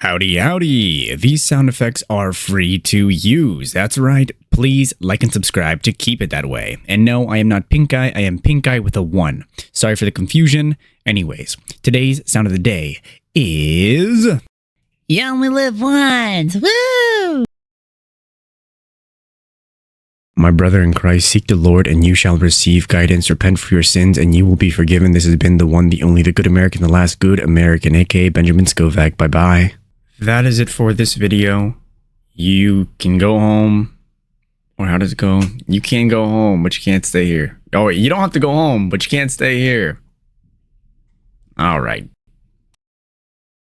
Howdy, howdy. These sound effects are free to use. That's right. Please like and subscribe to keep it that way. And no, I am not Pink Eye. I am Pink Eye with a 1. Sorry for the confusion. Anyways, today's sound of the day is... You only live once. Woo! My brother in Christ, seek the Lord and you shall receive guidance. Repent for your sins and you will be forgiven. This has been the one, the only, the good American, the last good American, aka Benjamin Scovach. Bye-bye. That is it for this video. You can go home. Or how does it go? You can go home, but you can't stay here. Oh, wait, you don't have to go home, but you can't stay here. All right.